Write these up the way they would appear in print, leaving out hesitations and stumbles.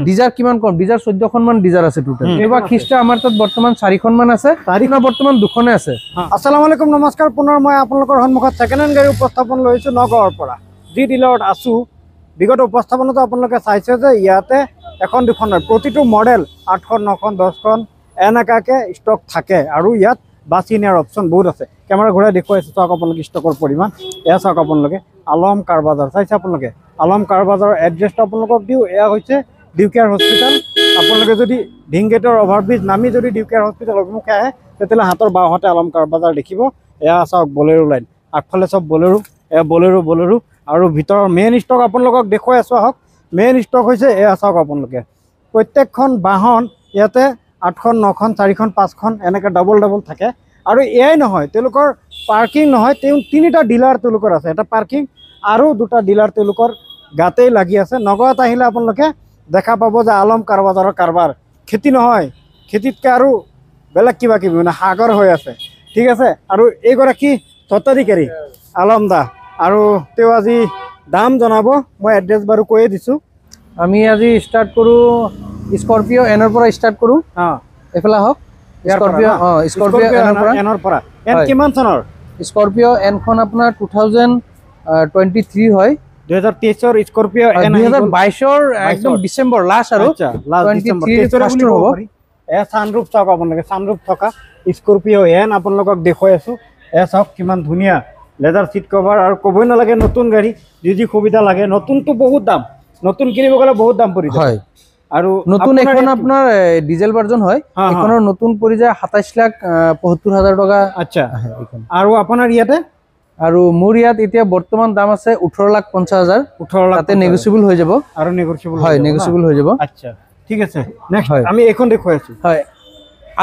Dzire কিমান কম Dzire 14খন মান Dzire আছে টোটাল এবা খিস্টা আমাৰ তাত বৰ্তমান 4খন মান আছে তাৰিখনা বৰ্তমান দুখনে আছে আসসালামু আলাইকুম নমস্কাৰ পুনৰ মই আপোনালোকৰ সন্মুখত সেকেন্ড হ্যান্ড গাড়ী উপস্থাপন লৈছো নগৰৰ পৰা যি ডিলাৰত আছো বিগত উপস্থাপনটো আপোনালোকে চাইছে যে ইয়াতে এখন দুখন প্ৰতিটো মডেল 8খন 9খন 10খন এনেকাকে ষ্টক থাকে আৰু ইয়াত বাছি নিয়াৰ অপচন বহুত আছে কেমেৰা ঘূৰাই দেখুৱাইছো চাওক আপোনালোকে ষ্টকৰ পৰিমাণ এয়া চাওক আপোনালোকে আলম কাৰ বাজাৰ চাইছে আপোনালোকে আলম কাৰ বাজাৰৰ এড্ৰেছটো আপোনালোকক দিও এয়া হৈছে ডিউকেয়াৰ হস্পিটাল আপোনালোকে যদি ঢিংগেটৰ অভাৰব্ৰিজ নামি যদি ডিউকেয়াৰ হস্পিটাল অভিমুখে আহে তেতিয়াহ'লে হাতৰ বাওঁহাতে আলম কাৰ বাজাৰ দেখিব এয়া চাওক বলেৰো লাইন আগফালে চব বলেৰো এয়া বলেৰো আৰু ভিতৰৰ মেইন ষ্টক আপোনালোকক দেখুৱাই আছো আহক মেইন ষ্টক হৈছে এয়া চাওক আপোনালোকে প্ৰত্যেকখন বাহন ইয়াতে 8খন 9খন 4খন 5খন এনেকৈ ডাবল থাকে আৰু এয়াই নহয় তেওঁলোকৰ পাৰ্কিং নহয় তিনিটা ডিলাৰ তেওঁলোকৰ আছে এটা পাৰ্কিং আৰু দুটা ডিলাৰ তেওঁলোকৰ গাতেই লাগি আছে নগৰত আহিলে আপোনালোকে দেখা পাব যে আলম কাৰ বাজাৰৰ কাৰবাৰ খেতি নহয় খেতিতকৈ আৰু বেলেগ কিবা কিবি মানে সাগৰ হৈ আছে ঠিক আছে আৰু এইগৰাকী স্বত্বাধিকাৰী আলম দা আৰু তেওঁ আজি দাম জনাব মই এড্ৰেছ বাৰু কৈয়ে দিছোঁ আমি আজি ষ্টাৰ্ট কৰোঁ স্কৰপিঅ এনৰ পৰা ষ্টাৰ্ট কৰোঁ এফালে হওক স্কৰপিঅ এনৰ পৰা এন কিমান চনৰ স্কৰপিঅ এনখন আপোনাৰ 2023 হয় 2023 ৰ স্কৰপিঅ এন 2022 ৰ একদম ডিসেম্বৰ লাষ্ট আৰু 23 ৰ হ'ব এ সানৰুফ চাওক আপোনালোকে সানৰুফ থকা স্কৰপিঅ এন আপোনালোকক দেখুৱাই আছো এ চাওক কিমান ধুনীয়া লেদাৰ সিট কভাৰ আৰু ক'বই নালাগে নতুন গাড়ী যি সুবিধা লাগে নতুনটো বহুত দাম নতুন কিনিব গ'লে বহুত দাম পৰি যায় হয় আৰু নতুন এখন আপোনাৰ ডিজেল ভাৰ্জন হয় এখনৰ নতুন পৰি যায় 27,75,000 টকা আচ্ছা আৰু আপোনাৰ ইয়াতে আৰু মোৰ ইয়াত এতিয়া বৰ্তমান দাম আছে 18,50,000 তাতে নেগোচিয়েবল হৈ যাব আৰু নেগোচিয়েবল হয় নেগোচিয়েবল হৈ যাব আচ্ছা ঠিক আছে নেক্সট আমি এখন দেখুৱাই আছো হয়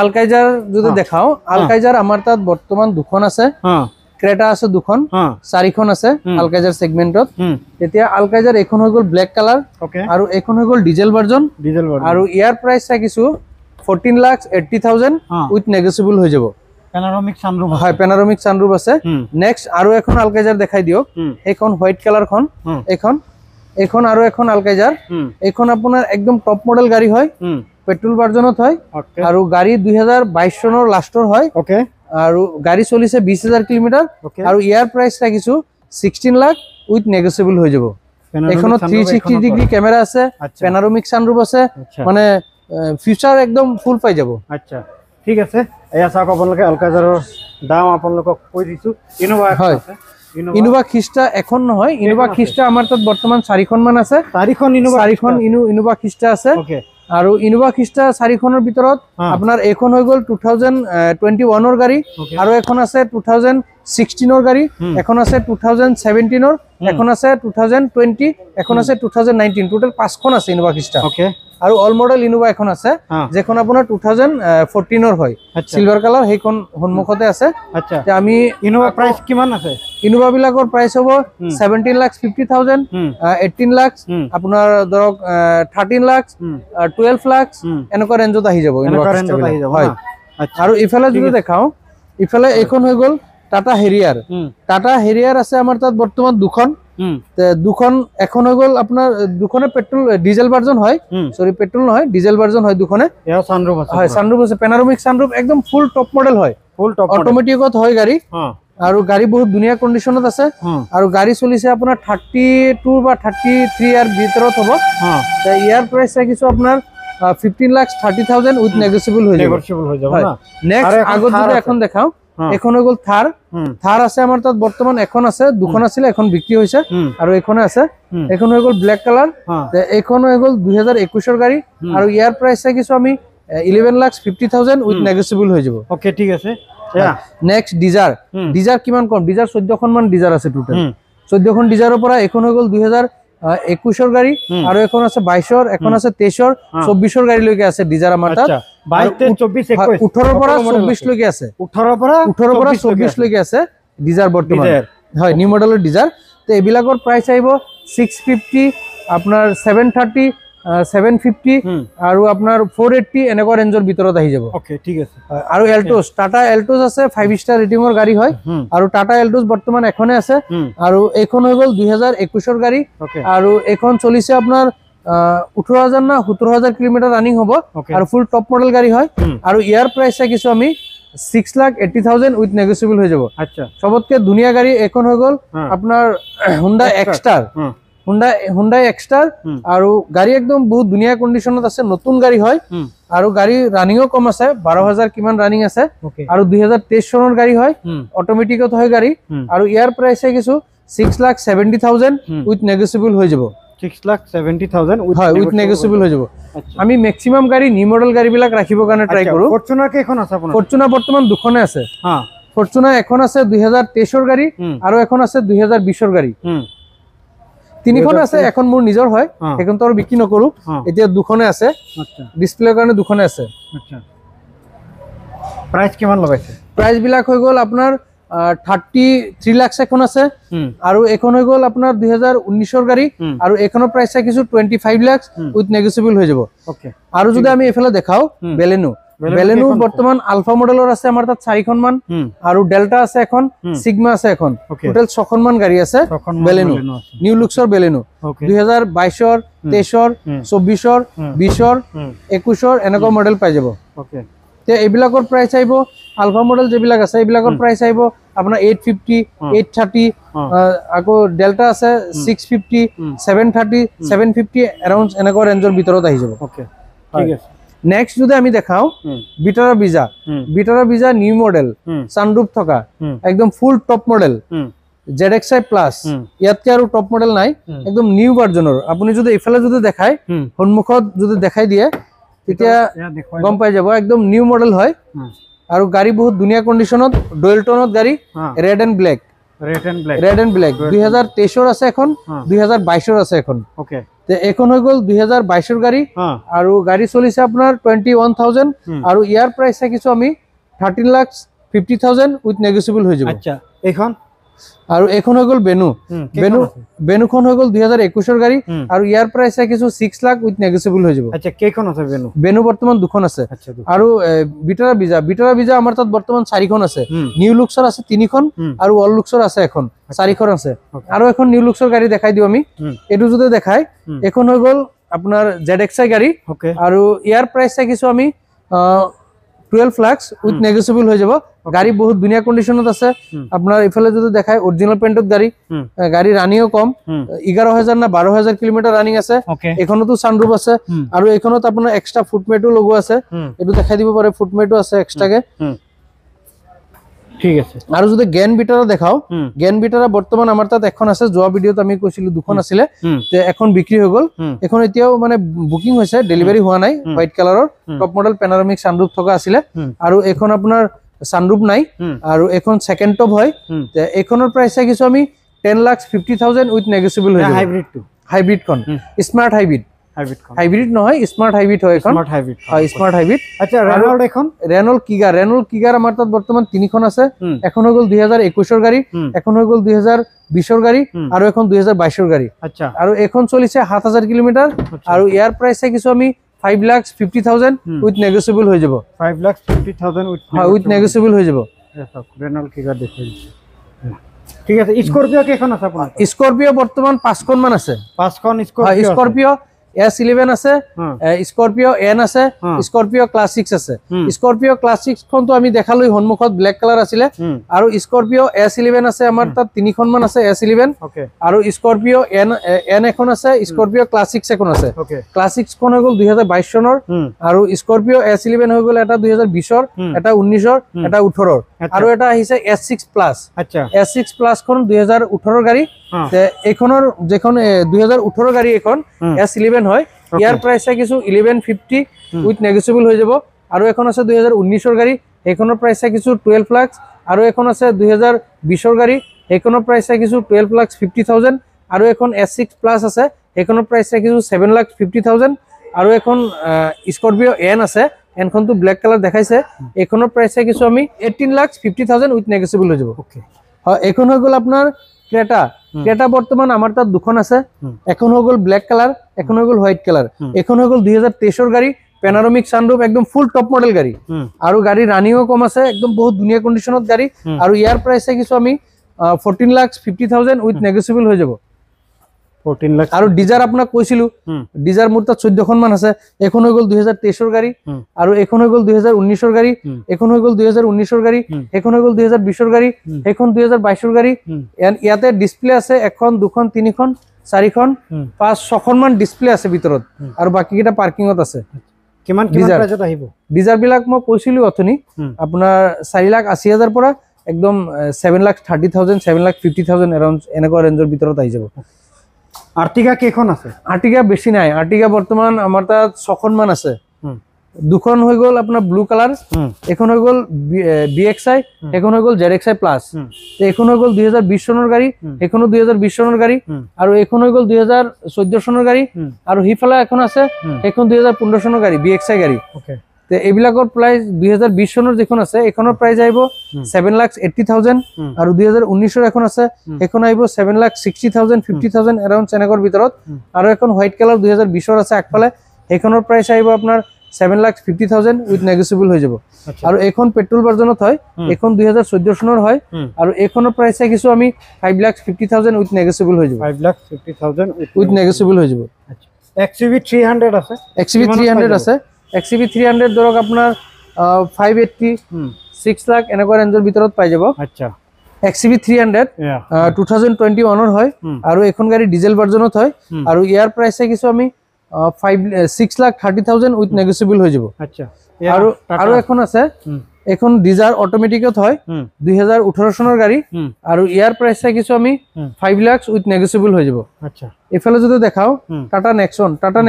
আলকাইজাৰ যদি দেখাও আলকাইজাৰ আমাৰ তাত বৰ্তমান দুখন আছে ক্ৰেটা আছে দুখন 4খন আছে আলকাইজাৰ সেগমেন্টত এতিয়া আলকাইজাৰ এখন হৈ গ'ল ব্ল্যাক কালাৰ আৰু এখন হৈ গ'ল ডিজেল ভাৰ্জন আৰু ইয়াৰ প্ৰাইস থাকিছো 14,80,000 উইথ নেগোচিয়েবল হৈ যাব পেনাৰোমিক সানৰুফ হয় পেনাৰোমিক সানৰুফ আছে নেক্সট আৰু এখন আলকাইজাৰ দেখাই দিও এখন হোয়াইট কালাৰ খন এখন আৰু এখন আলকাইজাৰ এখন আপোনাৰ একদম টপ মডেল গাড়ী হয় পেট্ৰল ভাৰ্জনত হয় আৰু গাড়ী 2022 চনৰ লাষ্টৰ হয় ওকে আৰু গাড়ী চলিছে 20,000 কিলোমিটাৰ আৰু ইয়াৰ প্ৰাইস থাকিছো 16 লাখ উইথ নেগোচিয়েবল হৈ যাব এখনত 360 ডিগ্ৰী কেমেৰা আছে পেনাৰোমিক সানৰুফ আছে মানে ফিউচাৰ একদম ফুল পাই যাব আচ্ছা ঠিক আছে এয়া চাওক আপোনালোকে আলকাইজাৰৰ দাম আপোনালোকক কৈ দিছো ইনোভা আছে ইনোভা খিস্টা এখন নহয় ইনোভা খিস্টা আমাৰ তাত বৰ্তমান 4খন মান আছে 4খন ইনোভা খিস্টা আছে ওকে আৰু ইনোভা খিস্টা 4খনৰ ভিতৰত আপোনাৰ এখন হৈ গ'ল 2021 ৰ গাড়ী আৰু এখন আছে 2016 ৰ গাড়ী এখন আছে 2017 ৰ এখন আছে 2020 এখন আছে 2019 টোটাল 5খন আছে ইনোভা খিস্টা ওকে আৰু অল মডেল ইনোভা এখন আছে যেখন আপোনাৰ 2014 ৰ হয় সিলভাৰ কালাৰ হেখন সন্মুখতে আছে আচ্ছা আমি ইনোভা প্ৰাইস কিমান আছে ইনোভা বিলাকৰ প্ৰাইস হ'ব 17,50,000 18 লাখ আপোনাৰ ধৰক 13 লাখ 12 লাখ এনেকুৱা ৰেঞ্জত আহি যাব ইনোভা হয় আৰু ইফালে যদি দেখাও ইফালে এখন হৈ গ'ল টাটা হেৰিয়াৰ আছে আমাৰ তাত বৰ্তমান দুখন এখন হৈ গ'ল আপোনাৰ দুখনে পেট্ৰল ডিজেল ভাৰ্জন হয় সৰি পেট্ৰল নহয় ডিজেল ভাৰ্জন হয় দুখনে এয়া সানৰুফ আছে হয় সানৰুফ আছে পেনাৰোমিক সানৰুফ একদম ফুল টপ মডেল হয় ফুল টপ অটোমেটিকত হয় গাড়ী আৰু গাড়ী বহুত ধুনীয়া কন্ডিশনত আছে আৰু গাড়ী চলিছে আপোনাৰ 32 বা 33 ইয়াৰ ভিতৰত হ'ব ইয়াৰ প্ৰাইস ৰাখিছো আপোনাৰ 15,30,000 উইথ নেগোচিয়েবল হৈ যাব না নেক্সট আগত যদি এখন দেখাও এখন হৈ গ'ল থাৰ আছে আমাৰ তাত বৰ্তমান এখন আছে দুখন আছিল এখন বিক্ৰী হৈছে আৰু এখনে আছে এখন হৈ গ'ল ব্ল্যাক কালাৰ এখন হৈ গ'ল 2021 ৰ গাড়ী আৰু ইয়াৰ প্ৰাইস ৰাখিছো আমি 11,50,000 উইথ নেগোচিয়েবল হৈ যাব ওকে ঠিক আছে নেক্সট ডিজাৰ কিমান কম ডিজাৰ 14খন মান ডিজাৰ আছে টোটাল 14খন ডিজাৰৰ পৰা এখন হৈ গ'ল 2021 ৰ গাড়ী আৰু এখন আছে 22 ৰ এখন আছে 23 ৰ 24 ৰ গাড়ী লৈকে আছে ডিজাৰ আমাৰ তাত 22 23 21 18 ৰ পৰা 24 লৈকে আছে 18 পৰা 24 লৈকে আছে ডিজাৰ বৰ্তমান হয় নিউ মডেলৰ ডিজাৰ তে এবিলাকৰ প্ৰাইস আহিব 650 আপোনাৰ 730 750 আৰু আপোনাৰ 480 এনেকুৱা ৰেঞ্জৰ ভিতৰত আহি যাব ওকে ঠিক আছে আৰু এল্টোস টাটা এল্টোস আছে 5 ষ্টাৰ ৰেটিংৰ গাড়ী হয় আৰু টাটা এল্টোস বৰ্তমান এখনে আছে আৰু এখন হৈ গ'ল 2021 ৰ গাড়ী আৰু এখন চলিছে আপোনাৰ 18,000 না 17,000 কিলোমিটাৰ ৰানিং হ'ব আৰু ফুল টপ মডেল গাড়ী হয় আৰু ইয়াৰ প্ৰাইচ চাইছো আমি 6,80,000 উইথ নেগোচিয়েবল হৈ যাব। আচ্ছা, সবতকে ধুনীয়া গাড়ী এখন হৈ গ'ল আপোনাৰ হুন্ডা এক্সটাৰ। হুন্ডাই এক্সটাৰ আৰু গাড়ী একদম বহুত ধুনীয়া কণ্ডিশ্যনত আছে, নতুন গাড়ী হয় আৰু গাড়ী ৰানিংও কম আছে, 12,000 কিমান ৰানিং আছে আৰু 2023 চনৰ গাড়ী হয়, অটোমেটিকত হয় গাড়ী আৰু ইয়াৰ প্ৰাইচ চাইছো 6,70,000 উইথ নেগোচিয়েবল হৈ যাব। 6,70,000 উইথ নেগোচিয়েবল হৈ যাব। আমি ম্যাক্সিমাম গাড়ী নিউ মডেল গাড়ী বিলাক ৰাখিবৰ কাৰণে ট্ৰাই কৰো। ফৰচুনাৰ কেইখন আছে আপোনাৰ? ফৰচুনাৰ বৰ্তমান দুখনে আছে। ফৰচুনাৰ এখন আছে 2023 ৰ গাড়ী আৰু এখন আছে 2020 ৰ গাড়ী। তিনিখন আছে, এখন মোৰ নিজৰ হয়, এখন তো আৰু বিক্ৰী নকৰো, এতিয়া দুখনে আছে। ডিসপ্লেৰ কাৰণে দুখনে আছে। প্ৰাইস কিমান লগাইছে? প্ৰাইস বিলাক হৈ গ'ল আপোনাৰ 33 লাখ এখন আছে আৰু এখন হৈ গ'ল আপোনাৰ 2019 ৰ গাড়ী আৰু এখনৰ প্ৰাইস চাইছো 25 লাখ উইথ নেগোচিয়েবল হৈ যাব। আৰু যদি আমি এফালে দেখাও বেলেনো বৰ্তমান আলফা মডেলৰ আছে আমাৰ তাত 4খন মান আৰু ডেল্টা আছে এখন, সিগমা আছে এখন, টোটাল 6খন মান গাড়ী আছে বেলেনো, নিউ লুক্সৰ বেলেনো 2022 ৰ 23 ৰ 24 ৰ 20 ৰ 21 ৰ এনেকুৱা মডেল পাই যাব। তে এইবিলাকৰ প্ৰাইস আহিব, আলফা মডেল যেবিলাক আছে এইবিলাকৰ প্ৰাইস আহিব আপোনাৰ 850 830 আকৌ ডেল্টা আছে 650 730 750 এৰাউণ্ড এনেকুৱা ৰেঞ্জৰ ভিতৰত আহি যাব। ঠিক আছে। নেক্সট যদি আমি দেখাও বিটাৰা বিজা নিউ মডেল সানৰুফ থকা একদম full top model ZXi plus, ইয়াতকে আৰু টপ মডেল নাই, একদম নিউ ভাৰ্জনৰ। আপুনি যদি ইফালে যদি দেখাই সন্মুখত যদি দেখাই দিয়ে তেতিয়া গম পাই যাব একদম নিউ মডেল হয় আৰু গাড়ী বহুত ধুনীয়া কণ্ডিশ্যনত, ডুৱেল টোনত গাড়ী, ৰেড এণ্ড ব্লেক 2023 ৰ আছে এখন, 2022 ৰ আছে এখন। তে এখন হৈ গ'ল 2022 ৰ গাড়ী আৰু গাড়ী চলিছে আপোনাৰ 21,000 আৰু ইয়াৰ প্ৰাইস চাইছো আমি 13,50,000 উইথ নেগোচিয়েবল হৈ যাব। আচ্ছা, এইখন আৰু এখন হৈ গ'ল বেনুখন হৈ গ'ল 2021 ৰ গাড়ী আৰু ইয়াৰ প্ৰাইস চাইছো 6 লাখ উইথ নেগোচিয়েবল হৈ যাব। আচ্ছা, কেইখন আছে বেনু বৰ্তমান দুখন আছে আৰু বিটাৰা বিজা আমাৰ তাত বৰ্তমান 4খন আছে, নিউ লুক্সৰ আছে 3খন আৰু অল লুক্সৰ আছে এখন, 4খন আছে। আৰু এখন নিউ লুক্সৰ গাড়ী দেখাই দিও আমি, এটো যদি দেখাই এখন হৈ গ'ল আপোনাৰ ZXi গাড়ী আৰু ইয়াৰ প্ৰাইস চাইছো আমি 12 লাখ উইথ নেগোচিয়েবল হৈ যাব। গাড়ী বহুত ধুনীয়া কণ্ডিশ্যনত আছে, আপোনাৰ ইফালে যদি দেখাই অৰিজিনাল পেইণ্টত গাড়ী ৰানিংও কম, 11,000 না 12,000 কিলোমিটাৰ ৰানিং আছে। এখনতো সানৰুফ আছে আৰু এখনত আপোনাৰ এক্সট্ৰা ফুটমেটো লগোৱা আছে, এটো দেখাই দিব পাৰে, ফুটমেটো আছে এক্সট্ৰাকে। ঠিক আছে। আৰু যদি গেন বিটাৰা দেখাও, গেন বিটাৰা বৰ্তমান আমাৰ তাত এখন আছে, যোৱা ভিডিঅ'ত আমি কৈছিলো দুখন আছিলে, তে এখন বিক্ৰী হৈ গ'ল। এখন এতিয়াও মানে বুকিং হৈছে, ডেলিভাৰী হোৱা নাই, হোৱাইট কালাৰৰ টপ মডেল পেনাৰামিক সানৰুফ থকা আছিলে আৰু এখন আপোনাৰ সানৰুফ নাই আৰু এখন সেকেন্ড টপ হয়। তে এখনৰ প্ৰাইস চাইছো আমি 10,50,000 উইথ নেগোচিয়েবল হৈ যাব। হাইব্ৰিডখন স্মাৰ্ট হাইব্ৰিড নহয়, স্মাৰ্ট হাইব্ৰিড হয় এখন, স্মাৰ্ট হাইব্ৰিড। আচ্ছা, ৰেনল্ট কিগাৰ আমাৰ তাত বৰ্তমান 3খন আছে, এখন হৈ গ'ল 2021 ৰ গাড়ী, এখন হৈ গ'ল 2020 ৰ গাড়ী আৰু এখন 2022 ৰ গাড়ী। আচ্ছা, আৰু এখন চলিছে 7,000 কিলোমিটাৰ আৰু ইয়াৰ প্ৰাইস চাইছো আমি 5,50,000 উইথ নেগোচিয়েবল হৈ যাব। 5,50,000 উইথ নেগোচিয়েবল হৈ যাব। ৰেনল্ট কিগাৰ দেখাই দিছে। ঠিক আছে। স্কৰপিঅ কেইখন আছে আপোনাৰ? স্কৰপিঅ বৰ্তমান 5খন মান আছে। 5খন স্কৰপিঅ S11 আছে, স্কৰপিঅ N আছে, স্কৰপিঅ ক্লাছ 6 আছে। স্কৰপিঅ ক্লাছ 6 খনটো আমি দেখালো সন্মুখত ব্লেক কালাৰ আছিলে আৰু স্কৰপিঅ S11 আছে আমাৰ তাত 3খন মান আছে S11 আৰু স্কৰপিঅ N এখন আছে, স্কৰপিঅ ক্লাছ 6 এখন আছে। ক্লাছ 6 খন হৈ গ'ল 2022 চনৰ আৰু স্কৰপিঅ S11 হৈ গ'ল এটা 2020 ৰ, এটা 19 ৰ, এটা 18 ৰ আৰু এটা আহিছে S6 প্লাস। আচ্ছা, S6 প্লাস খন 2018 ৰ গাড়ী। তে এখনৰ যেখন 2018 গাড়ী এখন S11 হয়, ইয়াৰ প্ৰাইস চাইছো 1150 উইথ নেগোচিয়েবল হৈ যাব। আৰু এখন আছে 2019 ৰ গাড়ী, এখনৰ প্ৰাইস চাইছো 12 লাখ আৰু এখন আছে 2020 ৰ গাড়ী, এখনৰ প্ৰাইস চাইছো 12,50,000 আৰু এখন S6 প্লাস আছে, এখনৰ প্ৰাইস চাইছো 7,50,000 আৰু এখন স্কৰপিঅ N আছে, এনখনটো ব্লেক কালাৰ দেখাইছে, এখনৰ প্ৰাইস চাইছো আমি 18,50,000 উইথ নেগোচিয়েবল হৈ যাব। হয়, এখন হৈ গ'ল আপোনাৰ ক্ৰেটা বৰ্তমান আমাৰ তাত দুখন আছে, এখন হৈ গ'ল ব্লেক কালাৰ, এখন হৈ গ'ল হোৱাইট কালাৰ। এখন হৈ গ'ল 2023 ৰ গাড়ী, পেনাৰামিক সানৰুফ, একদম ফুল টপ মডেল গাড়ী আৰু গাড়ী ৰানিংও কম আছে, একদম বহুত ধুনীয়া কণ্ডিশ্যনত গাড়ী আৰু ইয়াৰ প্ৰাইস চাইছো আমি 14,50,000 উইথ নেগোচিয়েবল হৈ যাব। 14 লাখ আৰু ডিজাৰ আপোনাক কৈছিলো ডিজাৰ মোৰ তাত 14খন মান আছে এখন হৈ গল 2023 ৰ গাড়ী আৰু এখন হৈ গল 2019 ৰ গাড়ী এখন হৈ গল 2019 ৰ গাড়ী এখন হৈ গল 2020 ৰ গাড়ী এখন 2022 ৰ গাড়ী ইয়াতে ডিসপ্লে আছে এখন দুখন তিনিখন চাৰিখন পাঁচ ছখন মান ডিসপ্লে আছে ভিতৰত আৰু বাকি কিটা পাৰ্কিংত আছে কিমান প্ৰাইজত আহিব ডিজাৰ বিলাক মই কৈছিলো অথনি আপোনাৰ 4,80,000 পৰা একদম 7,30,000 7,50,000 এৰাউণ্ড এনেকুৱা ৰেঞ্জৰ ভিতৰত আহি যাব আৰ্টিগা কেখন আছে আৰ্টিগা বেছি নাই আৰ্টিগা বৰ্তমান আমাৰ তাত 6খন মান আছে দুখন হৈ গল আপোনাৰ ব্লু কালাৰ এখন হৈ গল BXI এখন হৈ গল ZXI প্লাস এখন হৈ গল 2020 চনৰ গাড়ী এখনো 2020 চনৰ গাড়ী আৰু এখন হৈ গল 2014 চনৰ গাড়ী আৰু হিফালা এখন আছে এখন 2015 চনৰ গাড়ী BXI গাড়ী ওকে তে এইবিলাকৰ প্ৰাইস 2020 চনৰ যেখন আছে এখনৰ প্ৰাইস আহিব 7,80,000 আৰু 2019 ৰ এখন আছে এখন আহিব 7,60,000 50,000 এৰাউণ্ড এনেকৰ ভিতৰত আৰু এখন হোৱাইট কালাৰ 2020 ৰ আছে আগফালে এখনৰ প্ৰাইস আহিব আপোনাৰ 7,50,000 উইথ নেগোচিয়েবল হৈ যাব আৰু এখন পেট্ৰল ভাৰ্জনত হয় এখন 2014 চনৰ হয় আৰু এখনৰ প্ৰাইস কিছু আমি 5,50,000 উইথ নেগোচিয়েবল হৈ যাব 5,50,000 উইথ নেগোচিয়েবল হৈ যাব XUV 300 আছে XUV 300 আছে XUV 300 ধৰক আপোনাৰ 580 6 লাখ এনেকুৱা ৰেঞ্জৰ ভিতৰত পাই যাব আচ্ছা XUV 300 2021 ৰ হয় আৰু এখন গাড়ী ডিজেল ভাৰ্জনত হয় আৰু ইয়াৰ প্ৰাইস কিছু আমি 6,30,000 উইথ নেগোচিয়েবল হৈ যাব আচ্ছা আৰু এখন আছে এখন ডিজাৰ অটোমেটিকত হয় 2018 চনৰ গাড়ী আৰু ইয়াৰ প্ৰাইস কিছু আমি 5 লাখ উইথ নেগোচিয়েবল হৈ যাব আচ্ছা এফালে যদি দেখাও টাটা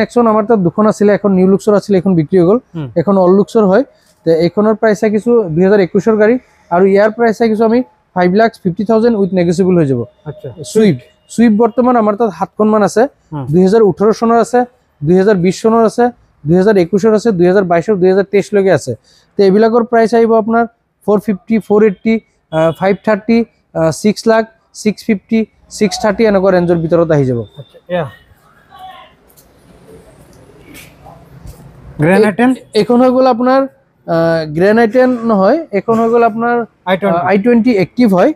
নেক্সন আমাৰ তাত দুখন আছিল এখন নিউ লুক্সৰ আছিল এখন বিক্ৰী হৈ গল এখন অল লুক্সৰ হয় তে এখনৰ প্ৰাইস কিছু 2021 ৰ গাড়ী আৰু ইয়াৰ প্ৰাইস কিছু আমি 5,50,000 উইথ নেগোচিয়েবল হৈ যাব আচ্ছা সুইফট বৰ্তমান আমাৰ তাত 7খন মান আছে 2018 চনৰ আছে 2020 চনৰ আছে 2021 ৰ আছে 2022 ৰ 2023 লৈকে আছে তে এইবিলাকৰ প্ৰাইস আহিব আপোনাৰ 450 480 530 6 লাখ 650 630 এনেকুৱা ৰেঞ্জৰ ভিতৰত আহি যাব আচ্ছা গ্ৰেনাইটেন এখন হৈ গল আপোনাৰ গ্ৰেনাইটেন নহয় এখন হৈ গল আপোনাৰ i20 এক্টিভ হয়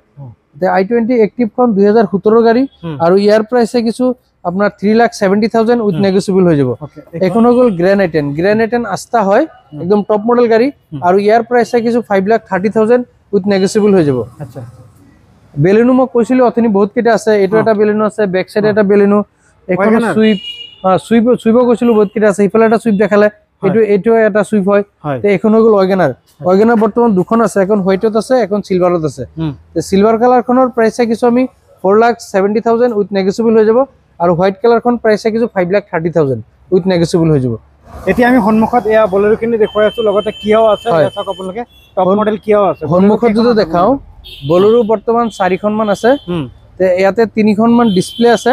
তে i20 এক্টিভ খন 2017 ৰ গাড়ী আৰু ইয়াৰ প্ৰাইস কিছু আপোনাৰ 3,70,000 উইথ নেগোচিয়েবল হৈ যাব এখন হৈ গল গ্ৰেনাইটেন আস্তা হয় একদম টপ মডেল গাড়ী আৰু ইয়াৰ প্ৰাইস কিছু 5,30,000 উইথ নেগোচিয়েবল হৈ যাব আচ্ছা বেলেনো মই কৈছিলো অথনি বহুত কেইটা আছে এটো এটা বেলেনো আছে বেক সাইড এটা বেলেনো এখন সুইপ কৈছিলো বহুত কেইটা আছে ইফালে এটা সুইপ দেখালে এটো এটা সুইপ হয় তে এখন হৈ গল ওয়াগনাৰ বৰ্তমান দুখন আছে এখন হোয়াইটত আছে এখন সিলভাৰত আছে তে সিলভাৰ কালাৰ খনৰ প্ৰাইস কিছু আমি 4,70,000 উইথ নেগোচিয়েবল হৈ যাব আৰু হোয়াইট কালাৰ খন প্ৰাইস কিছু 5,30,000 উইথ নেগোচিয়েবল হৈ যাব এতিয়া আমি সন্মুখত এয়া বলেৰো কিনি দেখুৱাই আছো লগতে কিয়াও আছে চাওক আপোনালোকে টপ মডেল কিয়াও আছে সন্মুখত যদি দেখাও বলেৰো বৰ্তমান 4খন মান আছে তে ইয়াতে 3খন মান ডিসপ্লে আছে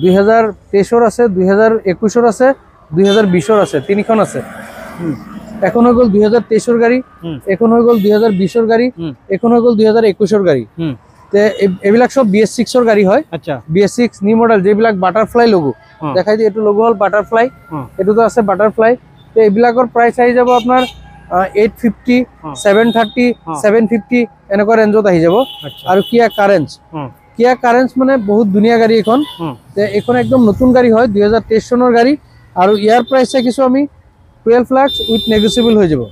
2023 ৰ আছে 2021 ৰ আছে 2020 ৰ আছে 3খন আছে এখন হৈ গল 2023 ৰ গাড়ী এখন হৈ গল 2020 ৰ গাড়ী এখন হৈ গল 2021 ৰ গাড়ী তে এবিলাক সব BS6 ৰ গাড়ী হয় আচ্ছা BS6 নিউ মডেল যেবিলাক বাটাৰফ্লাই লোগো দেখাই দি এটো লোগো হল বাটাৰফ্লাই এটোতো আছে বাটাৰফ্লাই তে এবিলাকৰ প্ৰাইস আহি যাব আপোনাৰ 850 730 750 এনেকুৱা ৰেঞ্জত আহি যাব আৰু কিয়া কাৰেন্স মানে বহুত ধুনীয়া গাড়ী এখন তে এখন একদম নতুন গাড়ী হয় 2023 চনৰ গাড়ী আৰু ইয়াৰ প্ৰাইস কিছু আমি 12 লাখ উইথ নেগোচিয়েবল হৈ যাব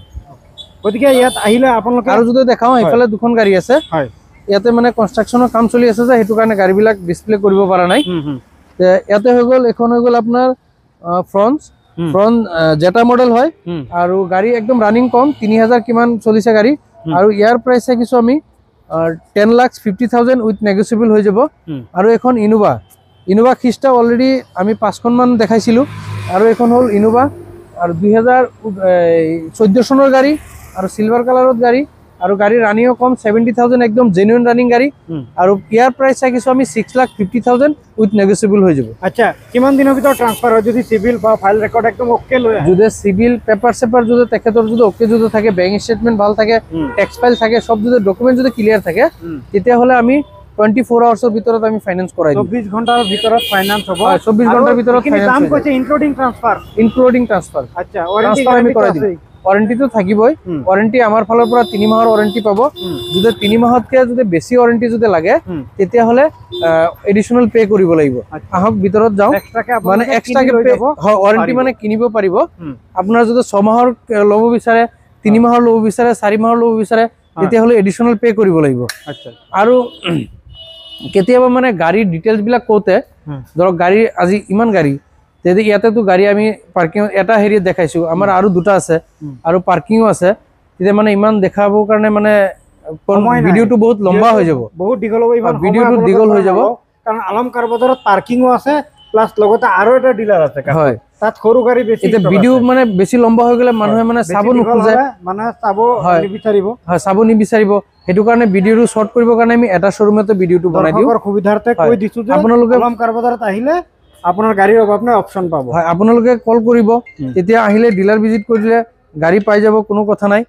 গতিকে ইয়াত আহিলে আপোনালোকে আৰু যদি দেখাও এফালে দুখন গাড়ী আছে হয় ইয়াতে মানে কনস্ট্ৰাকশনৰ কাম চলি আছে যে হেতু কাৰণে গাড়ীবিলাক ডিসপ্লে কৰিব পৰা নাই তে ইয়াতে হৈ গল এখন হৈ গল আপোনাৰ ফ্ৰন্ট জেটা মডেল হয় আৰু গাড়ী একদম ৰানিং কম 3,000 কিমান চলিছে গাড়ী আৰু ইয়াৰ প্ৰাইস কিছু আমি 10,50,000 উইথ নেগোচিয়েবল হৈ যাব আৰু এখন ইনোভা খিষ্টা অলৰেডি আমি 5খন মান দেখাইছিলো আৰু এখন হল ইনোভা আৰু 2014 চনৰ গাড়ী আৰু সিলভাৰ কালাৰত গাড়ী আৰু গাড়ী ৰানিংও কম 70,000 একদম জেনুইন ৰানিং গাড়ী আৰু ইয়াৰ প্ৰাইস কিছু আমি 6,50,000 উইথ নেগোচিয়েবল হৈ যাব আচ্ছা কিমান দিনৰ ভিতৰত ট্ৰান্সফাৰ হয় যদি সিভিল বা ফাইল ৰেকৰ্ড একদম ওকে লৈ যদি সিভিল পেপাৰ যদি তেখেতৰ যদি ওকে যদি থাকে বেংক স্টেটমেন্ট ভাল থাকে ট্যাক্স ফাইল থাকে সব যদি ডকুমেন্ট যদি ক্লিয়াৰ থাকে তেতিয়া হলে আমি 24 আৱাৰ্ছৰ ভিতৰত আমি ফাইনান্স কৰাই দিম 24 ঘণ্টাৰ ভিতৰত ফাইনান্স হ'ব 24 ঘণ্টাৰ ভিতৰত ফাইনান্স দাম কৈছে ইনক্লুডিং ট্ৰান্সফাৰ আচ্ছা ওয়াৰেন্টি আমি কৰাই দিম ওয়াৰেণ্টিটো থাকিবই। ওয়াৰেণ্টি আমাৰ ফালৰ পৰা 3 মাহৰ ওয়াৰেণ্টি পাব। যদি 3 মাহতকৈ যদি বেছি ওয়াৰেণ্টি যদি লাগে তেতিয়াহ'লে এডিশনাল পে কৰিব লাগিব। আহক ভিতৰত যাওঁ, মানে এক্সট্ৰাকে ওয়াৰেণ্টি মানে কিনিব পাৰিব। আপোনাৰ যদি 6 মাহৰ ল'ব বিচাৰে, 3 মাহৰ ল'ব বিচাৰে, 4 মাহৰ ল'ব বিচাৰে তেতিয়াহ'লে এডিশনাল পে কৰিব লাগিব। আৰু কেতিয়াবা মানে গাড়ীৰ ডিটেইলছ বিলাক কওঁতে ধৰক গাড়ী আজি ইমান গাড়ী, তেতিয়া ইয়াতেতো গাড়ী আমি পাৰ্কিং এটা হেৰিত দেখাইছো, আমাৰ আৰু দুটা আছে আৰু পাৰ্কিংও আছে, তেতিয়া মানে ইমান দেখাবৰ কাৰণে মানে ভিডিঅ'টো বহুত লম্বা হৈ যাব, বহুত দীঘল হ'ব, ইমান ভিডিঅ'টো দীঘল হৈ যাব। কাৰণ আলমকাৰ বজাৰত পাৰ্কিংও আছে প্লাস লগতে আৰু এটা ডিলাৰ আছে। হয়, তাত সৰু গাড়ী বেছি। এতিয়া ভিডিঅ' মানে বেছি লম্বা হৈ গ'লে মানুহে মানে চাব নোখোজে, মানে চাব নিবিচাৰিব। হয়, চাব নিবিচাৰিব। সেইটো কাৰণে ভিডিঅ'টো শৰ্ট কৰিবৰ কাৰণে আমি এটা শ্বৰুমতে ভিডিঅ'টো বনাই দিওঁ। সুবিধাৰ্থে কৈ দিছো যে আপোনালোকে আলমকাৰ বজাৰত আহিলে আপোনাৰ গাড়ীৰ অভাৱ নাই, অপচন পাব। হয়, আপোনালোকে কল কৰিব, তেতিয়া আহিলে ডিলাৰ ভিজিট কৰিলে গাড়ী পাই যাব, কোনো কথা নাই।